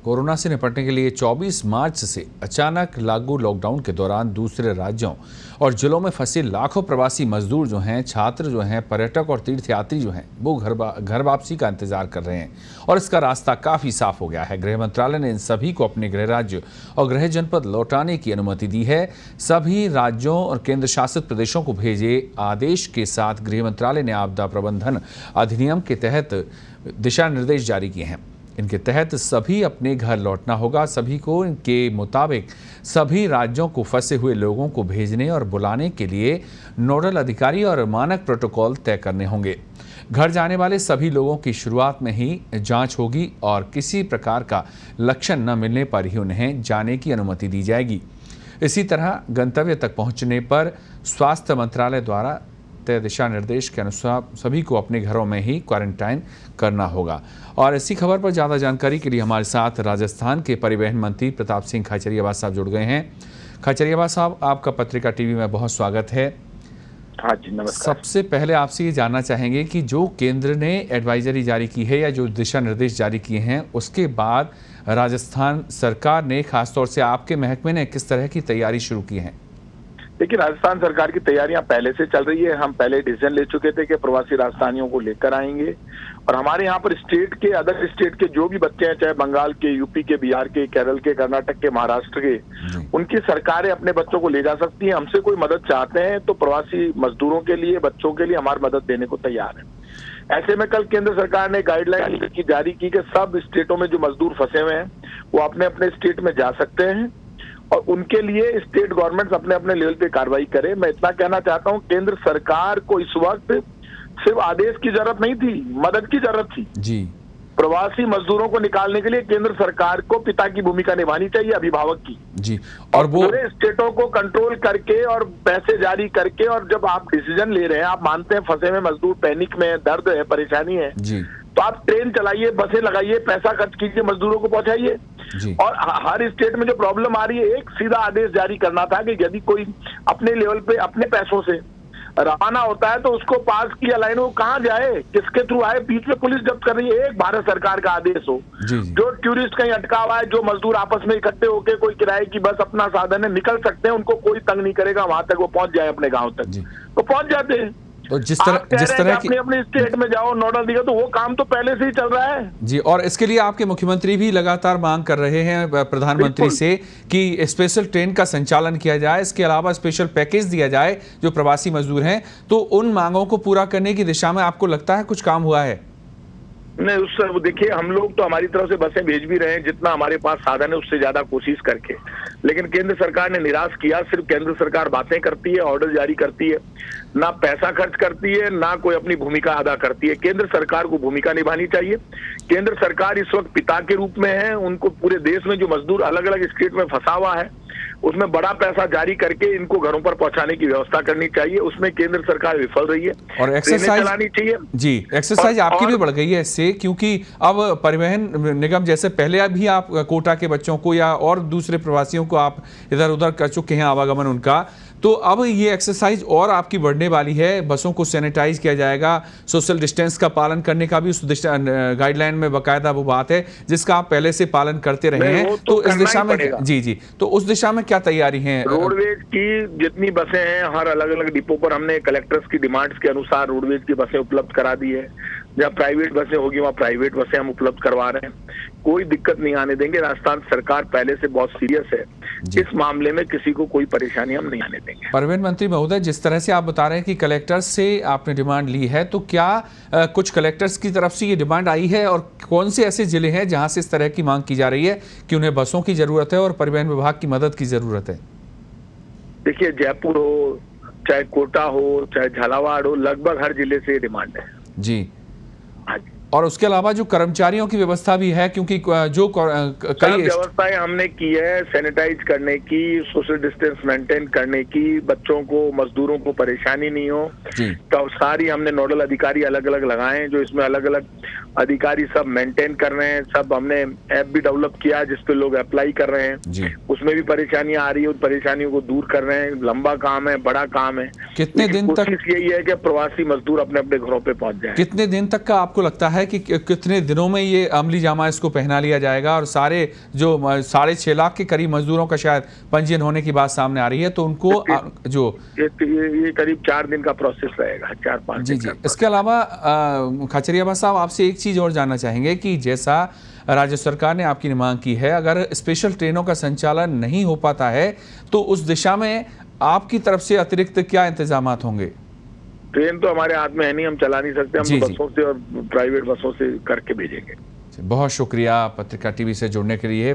Corona से निपटने के लिए 24 मार्च से अचानक लागू लॉकडाउन के दौरान दूसरे राज्यों और जिलों में फंसे लाखों प्रवासी मजदूर जो हैं, छात्र जो हैं, पर्यटक और तीर्थयात्री जो हैं, वो घर वापसी का इंतजार कर रहे हैं और इसका रास्ता काफ़ी साफ हो गया है। गृह मंत्रालय ने इन सभी को अपने गृह राज्य और गृह जनपद लौटाने की अनुमति दी है। सभी राज्यों और केंद्र शासित प्रदेशों को भेजे आदेश के साथ गृह मंत्रालय ने आपदा प्रबंधन अधिनियम के तहत दिशा निर्देश जारी किए हैं। इनके तहत सभी अपने घर लौटना होगा। सभी को इनके मुताबिक सभी राज्यों को फंसे हुए लोगों को भेजने और बुलाने के लिए नोडल अधिकारी और मानक प्रोटोकॉल तय करने होंगे। घर जाने वाले सभी लोगों की शुरुआत में ही जांच होगी और किसी प्रकार का लक्षण न मिलने पर ही उन्हें जाने की अनुमति दी जाएगी। इसी तरह गंतव्य तक पहुंचने पर स्वास्थ्य मंत्रालय द्वारा तय दिशा निर्देश के अनुसार सभी को अपने घरों में ही क्वारंटाइन करना होगा। और इसी खबर पर ज़्यादा जानकारी के लिए हमारे साथ राजस्थान के परिवहन मंत्री प्रताप सिंह खाचरियावास साहब जुड़ गए हैं। खाचरियावास साहब, आपका पत्रिका टीवी में बहुत स्वागत है। हाँ जी, नमस्कार। सबसे पहले आपसे ये जानना चाहेंगे कि जो केंद्र ने एडवाइजरी जारी की है या जो दिशा निर्देश जारी किए हैं, उसके बाद राजस्थान सरकार ने, खासतौर से आपके महकमे ने, किस तरह की तैयारी शुरू की है? देखिए, राजस्थान सरकार की तैयारियां पहले से चल रही है। हम पहले डिसीजन ले चुके थे कि प्रवासी राजस्थानियों को लेकर आएंगे और हमारे यहाँ पर स्टेट के, अदर स्टेट के जो भी बच्चे हैं, चाहे बंगाल के, यूपी के, बिहार के, केरल के, कर्नाटक के, महाराष्ट्र के, उनकी सरकारें अपने बच्चों को ले जा सकती हैं। हमसे कोई मदद चाहते हैं तो प्रवासी मजदूरों के लिए, बच्चों के लिए हमारी मदद देने को तैयार है। ऐसे में कल केंद्र सरकार ने गाइडलाइन जारी की कि सब स्टेटों में जो मजदूर फंसे हुए हैं वो अपने अपने स्टेट में जा सकते हैं और उनके लिए स्टेट गवर्नमेंट्स अपने अपने लेवल पे कार्रवाई करें। मैं इतना कहना चाहता हूं, केंद्र सरकार को इस वक्त सिर्फ आदेश की जरूरत नहीं थी, मदद की जरूरत थी जी। प्रवासी मजदूरों को निकालने के लिए केंद्र सरकार को पिता की भूमिका निभानी चाहिए, अभिभावक की जी। और वो स्टेटों को कंट्रोल करके और पैसे जारी करके, और जब आप डिसीजन ले रहे हैं, आप मानते हैं फंसे में मजदूर पैनिक में, दर्द है, परेशानी है जी, तो आप ट्रेन चलाइए, बसें लगाइए, पैसा खर्च कीजिए, मजदूरों को पहुंचाइए। और हर स्टेट में जो प्रॉब्लम आ रही है, एक सीधा आदेश जारी करना था कि यदि कोई अपने लेवल पे अपने पैसों से रवाना होता है तो उसको पास किया लाइन, वो कहाँ जाए, किसके थ्रू आए, बीच में पुलिस जब्त कर रही है। एक भारत सरकार का आदेश हो जी। जो टूरिस्ट कहीं अटका हुआ है, जो मजदूर आपस में इकट्ठे होकर कोई किराए की बस अपना साधन है, निकल सकते हैं, उनको कोई तंग नहीं करेगा, वहां तक वो पहुंच जाए, अपने गाँव तक वो पहुंच जाते हैं। तो जिस तरह की अपने स्टेट में जाओ, नोडल दिया, तो वो काम तो पहले से ही चल रहा है जी। और इसके लिए आपके मुख्यमंत्री भी लगातार मांग कर रहे हैं प्रधानमंत्री से कि स्पेशल ट्रेन का संचालन किया जाए, इसके अलावा स्पेशल पैकेज दिया जाए जो प्रवासी मजदूर हैं। तो उन मांगों को पूरा करने की दिशा में आपको लगता है कुछ काम हुआ है? नहीं, उससे देखिए, हम लोग तो हमारी तरफ से बसें भेज भी रहे हैं, जितना हमारे पास साधन है उससे ज्यादा कोशिश करके, लेकिन केंद्र सरकार ने निराश किया। सिर्फ केंद्र सरकार बातें करती है, ऑर्डर जारी करती है, ना पैसा खर्च करती है, ना कोई अपनी भूमिका अदा करती है। केंद्र सरकार को भूमिका निभानी चाहिए। केंद्र सरकार इस वक्त पिता के रूप में है। उनको पूरे देश में जो मजदूर अलग अलग स्टेट में फंसा हुआ है, उसमें बड़ा पैसा जारी करके इनको घरों पर पहुंचाने की व्यवस्था करनी चाहिए। उसमें केंद्र सरकार विफल रही है और एक्सरसाइज चलानी चाहिए जी। एक्सरसाइज आपकी भी बढ़ गई है इससे, क्योंकि अब परिवहन निगम जैसे पहले भी आप कोटा के बच्चों को या और दूसरे प्रवासियों को आप इधर उधर कर चुके हैं आवागमन उनका, तो अब ये एक्सरसाइज और आपकी बढ़ने वाली है। बसों को सैनिटाइज किया जाएगा, सोशल डिस्टेंस का पालन करने का भी उस गाइडलाइन में बाकायदा वो बात है जिसका आप पहले से पालन करते रहे हैं। तो इस दिशा में जी, तो उस दिशा में क्या तैयारी है? रोडवेज की जितनी बसें हैं, हर अलग अलग डिपो पर हमने कलेक्टर्स की डिमांड्स के अनुसार रोडवेज की बसें उपलब्ध करा दी है। जहाँ प्राइवेट बसें होगी वहाँ प्राइवेट बसें हम उपलब्ध करवा रहे हैं। कोई दिक्कत नहीं आने देंगे। राजस्थान सरकार पहले से बहुत सीरियस है इस मामले में, किसी को कोई परेशानी हम नहीं आने देंगे। परिवहन मंत्री महोदय, जिस तरह से आप बता रहे हैं कि कलेक्टर्स से आपने डिमांड ली है, तो क्या कुछ कलेक्टर्स की तरफ से ये डिमांड आई है और कौन से ऐसे जिले हैं जहां से इस तरह की मांग की जा रही है कि उन्हें बसों की जरूरत है और परिवहन विभाग की मदद की जरूरत है? देखिए, जयपुर हो, चाहे कोटा हो, चाहे झालावाड़ हो, लगभग हर जिले से डिमांड है जी। और उसके अलावा जो कर्मचारियों की व्यवस्था भी है, क्योंकि जो कई व्यवस्थाएं हमने की है, सैनिटाइज करने की, सोशल डिस्टेंस मेंटेन करने की, बच्चों को, मजदूरों को परेशानी नहीं हो, तो सारी हमने नोडल अधिकारी अलग अलग लगाए हैं जो इसमें अलग अलग अधिकारी सब मेंटेन कर रहे हैं। सब हमने ऐप भी डेवलप किया जिसपे लोग अप्लाई कर रहे हैं। उसमें भी परेशानियां आ रही है, उन परेशानियों को दूर कर रहे हैं। लंबा काम है, बड़ा काम है। कितने लेकिन दिन तक कोशिश यही है कि प्रवासी मजदूर अपने अपने घरों पे पहुंच जाए। कितने दिन तक का आपको लगता है कि कितने दिनों में ये अमली जामा इसको पहना लिया जाएगा और सारे जो 6.5 लाख के करीब मजदूरों का शायद पंजीयन होने की बात सामने आ रही है, तो उनको जो ये करीब 4 दिन का प्रोसेस रहेगा, 4-5 जी दिन जी। का। इसके अलावा खचरियाबा साहब, आपसे एक चीज़ और जानना चाहेंगे कि जैसा राज्य सरकार ने आपकी मांग की है, अगर स्पेशल ट्रेनों का संचालन नहीं हो पाता है तो उस दिशा में आपकी तरफ से अतिरिक्त क्या इंतजाम होंगे? ट्रेन तो हमारे हाथ में है नहीं, हम चला नहीं सकते। हम जी, तो जी। बसों से और प्राइवेट बसों से करके भेजेंगे। बहुत शुक्रिया पत्रिका टीवी से जुड़ने के लिए।